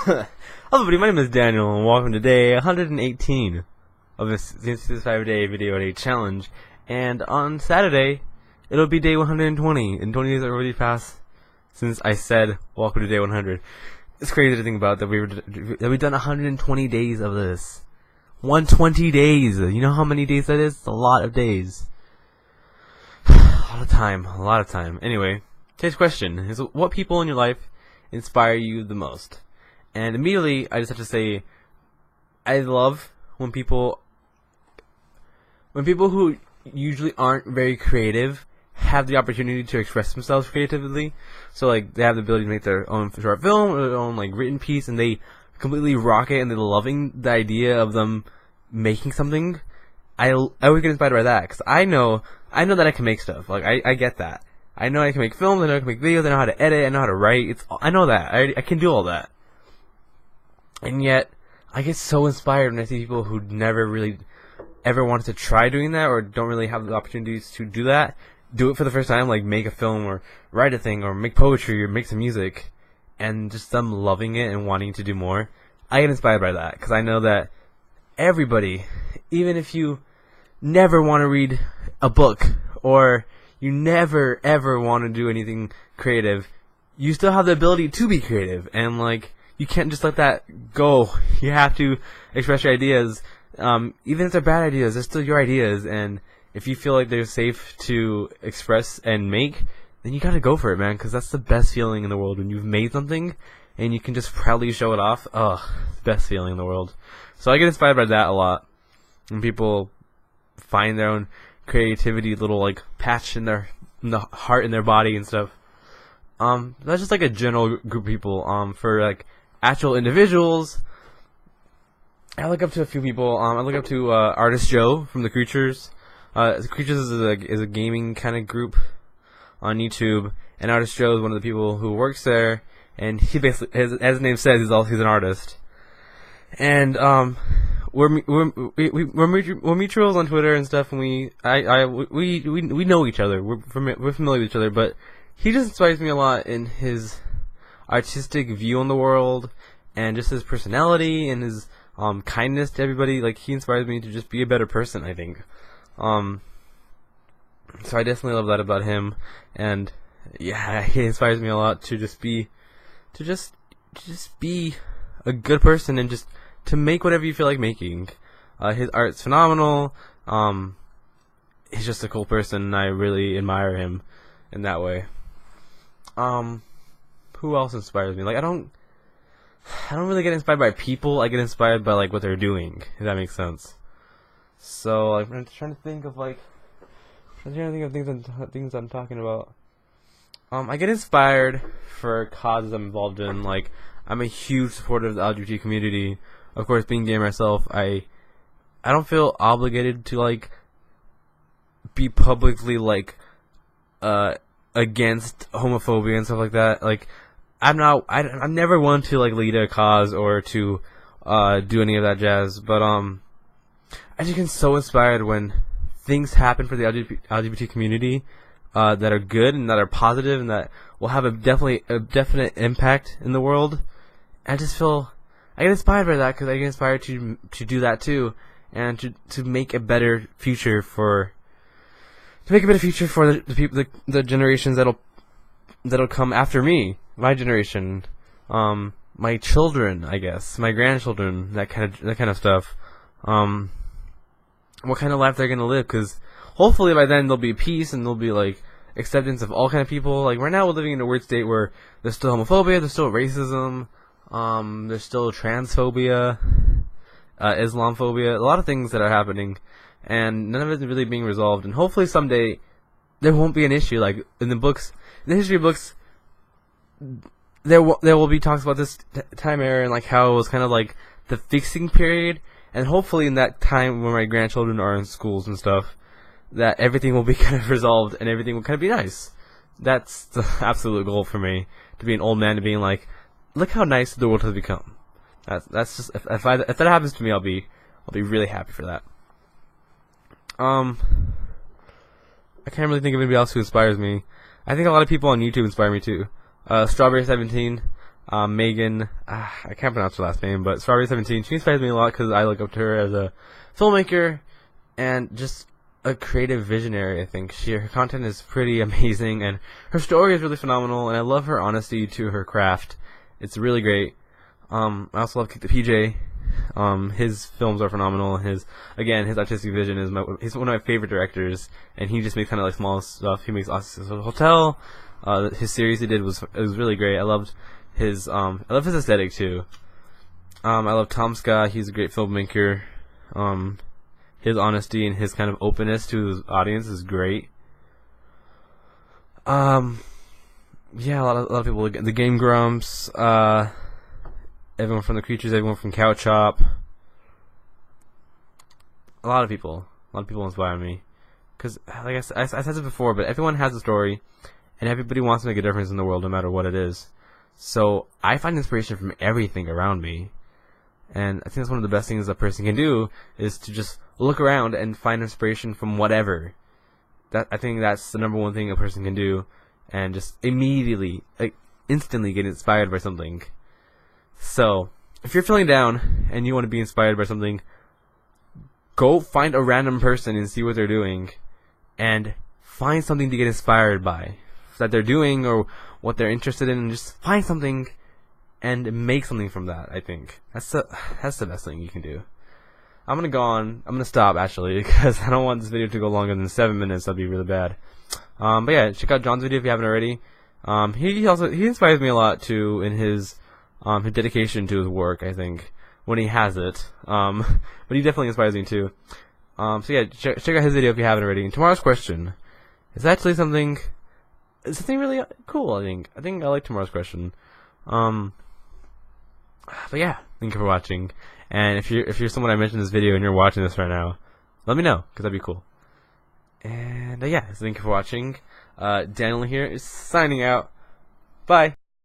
Hello everybody, my name is Daniel, and welcome to day 118 of this 65-day video day challenge. And on Saturday, it'll be day 120, and 20 days are already passed since I said welcome to day 100. It's crazy to think about that we've done 120 days of this. 120 days! You know how many days that is? It's a lot of days. A lot of time. Anyway, today's question is, what people in your life inspire you the most? And immediately, I just have to say, I love when people who usually aren't very creative have the opportunity to express themselves creatively. So, like, they have the ability to make their own short film or their own, like, written piece, and they completely rock it, and they're loving the idea of them making something. I always get inspired by that, because I know that I can make stuff. Like, I get that. I know I can make films, I know I can make videos, I know how to edit, I know how to write. I know that. I can do all that. And yet, I get so inspired when I see people who never really ever wanted to try doing that, or don't really have the opportunities to do that, do it for the first time, like make a film, or write a thing, or make poetry, or make some music, and just them loving it and wanting to do more. I get inspired by that, because I know that everybody, even if you never want to read a book, or you never ever want to do anything creative, you still have the ability to be creative, and like, you can't just let that go. You have to express your ideas. Even if they're bad ideas, they're still your ideas, and if you feel like they're safe to express and make, then you gotta go for it, man, because that's the best feeling in the world, when you've made something and you can just proudly show it off. Ugh, best feeling in the world. So I get inspired by that a lot. When people find their own creativity little, like, patch in the heart, in their body and stuff. That's just like a general group of people. For like actual individuals, I look up to a few people. I look up to Artist Joe from The Creatures. The Creatures is a gaming kind of group on YouTube, and Artist Joe is one of the people who works there. And he basically, as his name says, he's an artist. And we're mutuals on Twitter and stuff, and we know each other. We're familiar with each other, but he just inspires me a lot in his artistic view on the world, and just his personality and his kindness to everybody. Like, he inspires me to just be a better person, I think. So I definitely love that about him, and yeah, he inspires me a lot to just be a good person, and just to make whatever you feel like making. His art's phenomenal. He's just a cool person, and I really admire him in that way. Who else inspires me? Like, I don't really get inspired by people. I get inspired by, like, what they're doing, if that makes sense. So, like, I'm trying to think of things I'm talking about. I get inspired for causes I'm involved in. Like, I'm a huge supporter of the LGBT community. Of course, being gay myself, I don't feel obligated to, like, be publicly, like, against homophobia and stuff like that. Like, I'm never one to, like, lead a cause or to do any of that jazz. But I just get so inspired when things happen for the LGBT community that are good and that are positive and that will have a definite impact in the world. I just feel I get inspired by that, because I get inspired to do that too, and to make a better future for the people, the generations that'll come after me, my generation, my children, I guess, my grandchildren, that kind of stuff. What kind of life they're gonna live? Because hopefully by then there'll be peace, and there'll be, like, acceptance of all kind of people. Like, right now we're living in a weird state where there's still homophobia, there's still racism, there's still transphobia, Islamophobia, a lot of things that are happening, and none of it is really being resolved. And hopefully someday there won't be an issue. Like, in the history books, there will be talks about this time era, and like how it was kind of like the fixing period. And hopefully in that time when my grandchildren are in schools and stuff, that everything will be kind of resolved and everything will kind of be nice. That's the absolute goal for me, to be an old man, to being like, look how nice the world has become. That's just, if that happens to me, I'll be really happy for that. I can't really think of anybody else who inspires me. I think a lot of people on YouTube inspire me too. Strawberry 17, Megan, I can't pronounce her last name, but Strawberry17, she inspires me a lot because I look up to her as a filmmaker and just a creative visionary. I think her content is pretty amazing, and her story is really phenomenal, and I love her honesty to her craft. It's really great. I also love Kick the PJ. His films are phenomenal. His artistic vision is he's one of my favorite directors, and he just makes kind of like small stuff. He makes Hotel. His series he did was really great. I loved his aesthetic too. I love Tom Scott. He's a great filmmaker. His honesty and his kind of openness to his audience is great. Yeah, a lot of people. The Game Grumps. Everyone from The Creatures, everyone from Cow Chop. A lot of people inspire me. Because, like I said it before, but everyone has a story, and everybody wants to make a difference in the world no matter what it is. So, I find inspiration from everything around me. And I think that's one of the best things a person can do, is to just look around and find inspiration from whatever. I think that's the number one thing a person can do, and just immediately, instantly get inspired by something. So, if you're feeling down and you want to be inspired by something, go find a random person and see what they're doing, and find something to get inspired by that they're doing or what they're interested in, and just find something and make something from that. I think that's the best thing you can do. I'm gonna stop actually because I don't want this video to go longer than 7 minutes. That'd be really bad. But yeah, check out John's video if you haven't already. He inspires me a lot too in his dedication to his work, I think, when he has it. But he definitely inspires me too. So yeah, check out his video if you haven't already. And tomorrow's question is actually something really cool, I think. I like tomorrow's question. But yeah, thank you for watching. And if you're someone I mentioned in this video and you're watching this right now, let me know, because that'd be cool. And yeah, so thank you for watching. Daniel here is signing out. Bye.